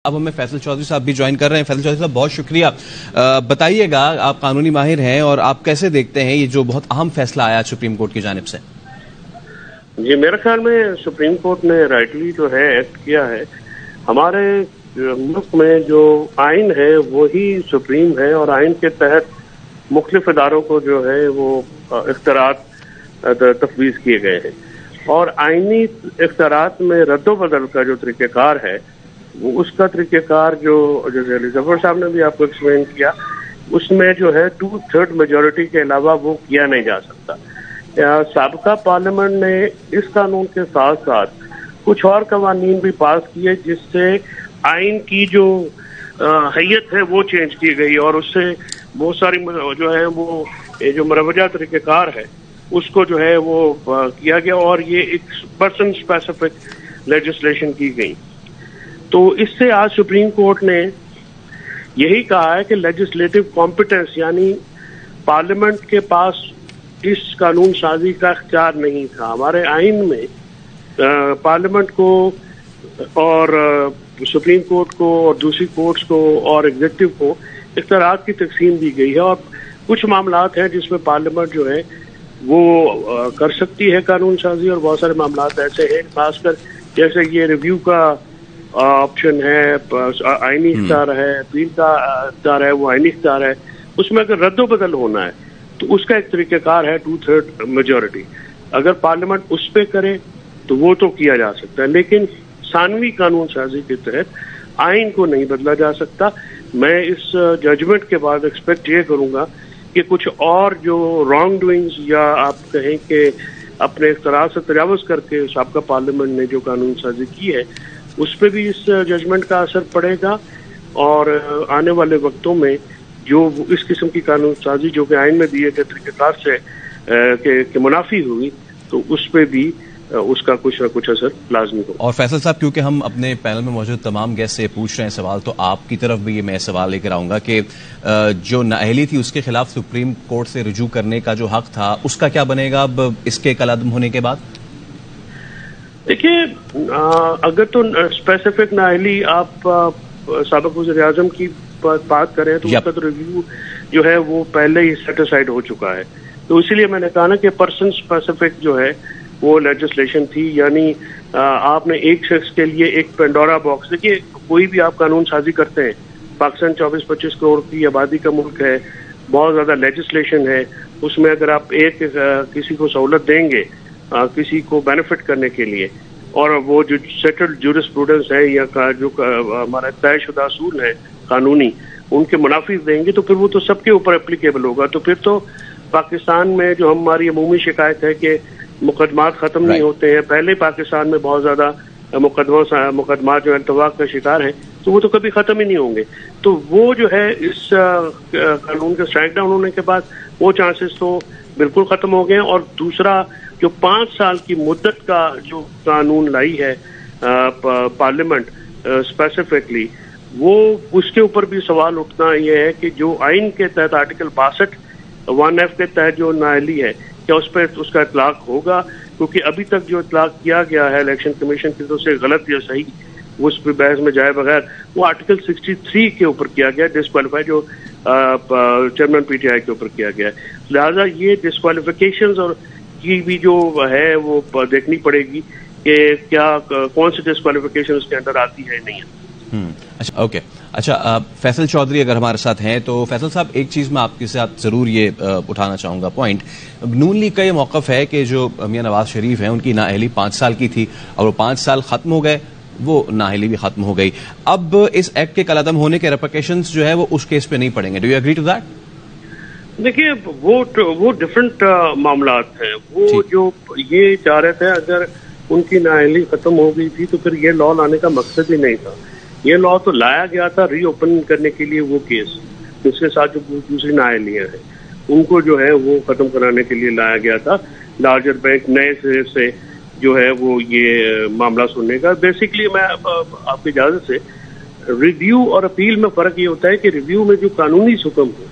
اب ہمیں فیصل چودھری صاحب بھی جوائن کر رہے ہیں۔ فیصل چودھری صاحب بہت شکریہ۔ بتائیے گا، آپ قانونی ماہر ہیں اور آپ کیسے دیکھتے ہیں یہ جو بہت اہم فیصلہ آیا سپریم کورٹ کی جانب سے؟ جی، میرے خیال میں سپریم کورٹ نے رائٹلی جو ہے ایکٹ کیا ہے۔ ہمارے ملک میں جو آئین ہے وہی سپریم ہے اور آئین کے تحت مختلف اداروں کو جو ہے وہ اختیارات تفویض کیے گئے ہیں، اور آئینی اختیارات میں رد و بدل کا جو طریقہ کار ہے وہ اس کا طریقہ کار جو علی ظفر صاحب نے بھی آپ کو ایکسپلین کیا، اس میں جو ہے 2/3 میجورٹی کے علاوہ وہ کیا نہیں جا سکتا۔ سابقہ پارلیمنٹ نے اس قانون کے ساتھ ساتھ کچھ اور قوانین بھی پاس کیے جس سے آئین کی جو حیت ہے وہ چینج کی گئی، اور اس سے بہت ساری جو ہے وہ جو مروجہ طریقہ کار ہے اس کو جو ہے وہ کیا گیا، اور یہ ایک پرسن اسپیسیفک لیجسلیشن کی گئی۔ تو اس سے آج سپریم کورٹ نے یہی کہا ہے کہ لیجسلیٹو کمپیٹنس یعنی پارلیمنٹ کے پاس اس قانون سازی کا اختیار نہیں تھا۔ ہمارے آئین میں پارلیمنٹ کو اور سپریم کورٹ کو اور دوسری کورٹس کو اور ایگزیکٹو کو اختیارات کی تقسیم دی گئی ہے، اور کچھ معاملات ہیں جس میں پارلیمنٹ جو ہے وہ کر سکتی ہے قانون سازی، اور بہت سارے معاملات ایسے ہیں خاص کر جیسے یہ ریویو کا آپشن ہے، آئینی اختیار ہے، اپیل کا اختیار ہے، وہ آئینی اختیار ہے۔ اس میں اگر رد و بدل ہونا ہے تو اس کا ایک طریقہ کار ہے 2/3 میجورٹی۔ اگر پارلیمنٹ اس پہ کرے تو وہ تو کیا جا سکتا ہے، لیکن ثانوی قانون سازی کے تحت آئین کو نہیں بدلا جا سکتا۔ میں اس ججمنٹ کے بعد ایکسپیکٹ یہ کروں گا کہ کچھ اور جو رانگ ڈوئنگز یا آپ کہیں کہ اپنے اختیارات سے تجاوز کر کے سابقہ پارلیمنٹ نے جو قانون سازی کی ہے اس پہ بھی اس ججمنٹ کا اثر پڑے گا، اور آنے والے وقتوں میں جو اس قسم کی قانون سازی جو کہ آئین میں دیے گئے طریقہ کار سے کہ منافی ہوئی تو اس پہ بھی اس کا کچھ نہ کچھ اثر لازمی ہوگا۔ اور فیصل صاحب، کیونکہ ہم اپنے پینل میں موجود تمام گیسٹ سے پوچھ رہے ہیں سوال، تو آپ کی طرف بھی یہ میں سوال لے کر آؤں گا کہ جو نااہلی تھی اس کے خلاف سپریم کورٹ سے رجوع کرنے کا جو حق تھا اس کا کیا بنے گا اب اس کے کالعدم ہونے کے بعد؟ دیکھیے، اگر تو اسپیسیفک نااہلی آپ سابق وزیر اعظم کی بات کریں تو اس کا تو ریویو جو ہے وہ پہلے ہی سیٹسفائیڈ ہو چکا ہے، تو اسی لیے میں نے کہا نا کہ پرسن اسپیسیفک جو ہے وہ لیجسلیشن تھی، یعنی آپ نے ایک شخص کے لیے ایک پینڈورا باکس۔ دیکھیے، کوئی بھی آپ قانون سازی کرتے ہیں، پاکستان 24-25 کروڑ کی آبادی کا ملک ہے، بہت زیادہ لیجسلیشن ہے، اس میں اگر آپ ایک کسی کو سہولت دیں گے کسی کو بینیفٹ کرنے کے لیے، اور وہ جو سیٹلڈ جورسپروڈنس ہے یا جو ہمارا طے شدہ اصول ہے قانونی ان کے منافذ دیں گے تو پھر وہ تو سب کے اوپر اپلیکیبل ہوگا۔ تو پھر تو پاکستان میں جو ہماری عمومی شکایت ہے کہ مقدمات ختم نہیں ہوتے ہیں، پہلے پاکستان میں بہت زیادہ مقدمات جو التواق کا شکار ہیں، تو وہ تو کبھی ختم ہی نہیں ہوں گے۔ تو وہ جو ہے اس قانون کے اسٹرائک ڈاؤن ہونے کے بعد وہ چانسز تو بالکل ختم ہو گئے ہیں، اور دوسرا جو 5 سال کی مدت کا جو قانون لائی ہے پارلیمنٹ اسپیسیفکلی، وہ اس کے اوپر بھی سوال اٹھنا یہ ہے کہ جو آئین کے تحت آرٹیکل 62(1)(f) کے تحت جو نااہلی ہے کیا اس پہ اس کا اطلاق ہوگا، کیونکہ ابھی تک جو اطلاق کیا گیا ہے الیکشن کمیشن کی طرف سے غلط یا صحیح اس پہ بحث میں جائے بغیر وہ آرٹیکل 63 کے اوپر کیا گیا، ڈسکوالیفائی جو چیئرمین پی ٹی آئی کے اوپر کیا گیا ہے۔ لہٰذا یہ ڈسکوالیفیکیشنز اور کی بھی جو ہے وہ دیکھنی پڑے گی کہ کیا کون سی ڈسکوالیفیکیشن اس کے اندر آتی ہے نہیں ہے۔ اچھا، اوکے، اچھا، فیصل چودھری اگر ہمارے ساتھ ہیں تو فیصل صاحب ایک چیز میں آپ کے ساتھ ضرور یہ اٹھانا چاہوں گا پوائنٹ، نون لیگ کا یہ موقف ہے کہ جو میاں نواز شریف ہیں ان کی نااہلی 5 سال کی تھی اور وہ 5 سال ختم ہو گئے، وہ نااہلی بھی ختم ہو گئی، اب اس ایکٹ کے کالعدم ہونے کے ریپرکیشنز جو ہے وہ اس کیس پہ نہیں پڑیں گے۔ Do you agree to that? دیکھیے، وہ ڈفرنٹ معاملات ہیں۔ وہ جو یہ چاہ رہے تھے اگر ان کی نااہلی ختم ہو گئی تھی تو پھر یہ لا لانے کا مقصد ہی نہیں تھا۔ یہ لا تو لایا گیا تھا ری اوپن کرنے کے لیے، وہ کیس اس کے ساتھ جو دوسری نااہلیاں ہیں ان کو جو ہے وہ ختم کرانے کے لیے لایا گیا تھا، لارجر بینک نئے سرے سے جو ہے وہ یہ معاملہ سننے کا۔ بیسکلی میں آپ کی اجازت سے ریویو اور اپیل میں فرق یہ ہوتا ہے کہ ریویو میں جو قانونی حکم ہو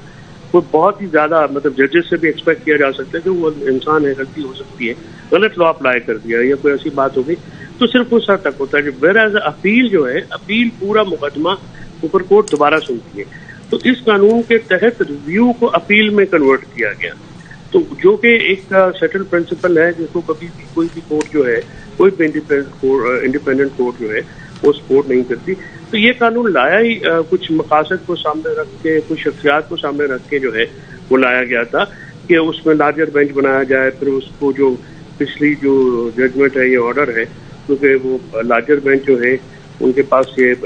وہ بہت ہی زیادہ ججز سے بھی ایکسپیکٹ کیا جا سکتا ہے کہ وہ انسان ہے، غلطی ہو سکتی ہے، غلط لا اپلائی کر دیا یا کوئی ایسی بات ہو گئی تو صرف اس حد تک ہوتا ہے. ویئر اپیل جو ہے، اپیل پورا مقدمہ اوپر کورٹ دوبارہ سنتی ہے. تو اس قانون کے تحت ریویو کو اپیل میں کنورٹ کیا گیا، تو جو کہ ایک سیٹل پرنسپل ہے جس کو کبھی بھی کوئی بھی کورٹ جو ہے، کوئی بھی انڈیپینڈنٹ کورٹ جو ہے وہ سپورٹ نہیں کرتی. تو یہ قانون لایا ہی کچھ مقاصد کو سامنے رکھ کے، کچھ شخصیات کو سامنے رکھ کے جو ہے وہ لایا گیا تھا کہ اس میں لارجر بینچ بنایا جائے. پھر اس کو جو پچھلی جو ججمنٹ ہے، یہ آرڈر ہے، کیونکہ وہ لارجر بینچ جو ہے ان کے پاس یہ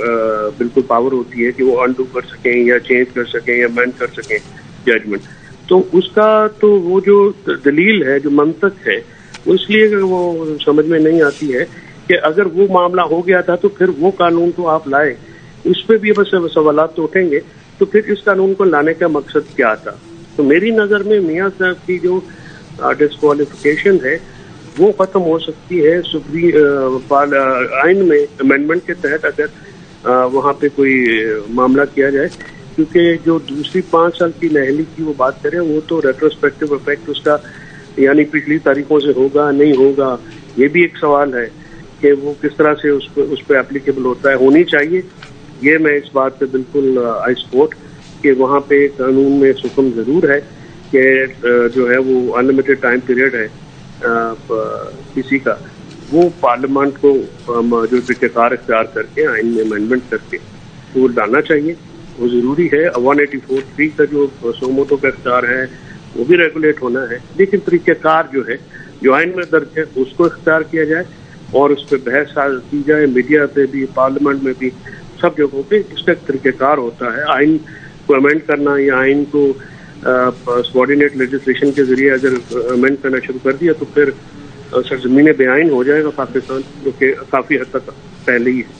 بالکل پاور ہوتی ہے کہ وہ انڈو کر سکیں یا چینج کر سکیں یا امینڈ کر سکیں ججمنٹ. تو اس کا تو وہ جو دلیل ہے، جو منطق ہے، وہ اس لیے وہ سمجھ میں نہیں آتی ہے کہ اگر وہ معاملہ ہو گیا تھا تو پھر وہ قانون تو آپ لائے، اس پہ بھی بس سوالات تو اٹھیں گے. تو پھر اس قانون کو لانے کا مقصد کیا تھا؟ تو میری نظر میں میاں صاحب کی جو ڈسکوالیفیکیشن ہے وہ ختم ہو سکتی ہے آئین میں امینڈمنٹ کے تحت، اگر وہاں پہ کوئی معاملہ کیا جائے. کیونکہ جو دوسری 5 سال کی نااہلی کی وہ بات کریں، وہ تو ریٹروسپیکٹو افیکٹ اس کا یعنی پچھلی تاریخوں سے ہوگا نہیں ہوگا، یہ بھی ایک سوال ہے کہ وہ کس طرح سے اس پہ اپلیکیبل ہوتا ہے. ہونی چاہیے، یہ میں اس بات پہ بالکل آئی سپورٹ کہ وہاں پہ قانون میں حکم ضرور ہے کہ جو ہے وہ انلمیٹڈ ٹائم پیریڈ ہے کسی کا، وہ پارلیمنٹ کو جو طریقہ کار اختیار کر کے آئین میں امینڈمنٹ کر کے وہ لانا چاہیے. وہ ضروری ہے. 184(3) کا جو سوموتوں کا اختیار ہے وہ بھی ریگولیٹ ہونا ہے، لیکن طریقہ کار جو ہے جو آئین میں درج ہے اس کو اختیار کیا جائے اور اس پہ بحث کی جائے، میڈیا پہ بھی، پارلیمنٹ میں بھی، سب جگہوں پہ اس کا طریقہ کار ہوتا ہے. آئین کو امینڈ کرنا یا آئین کو سبارڈینیٹ لیجسلیشن کے ذریعے اگر امینڈ کرنا شروع کر دیا تو پھر سرزمین بے آئین ہو جائے گا پاکستان، جو کہ کافی حد تک پہلے ہی ہے.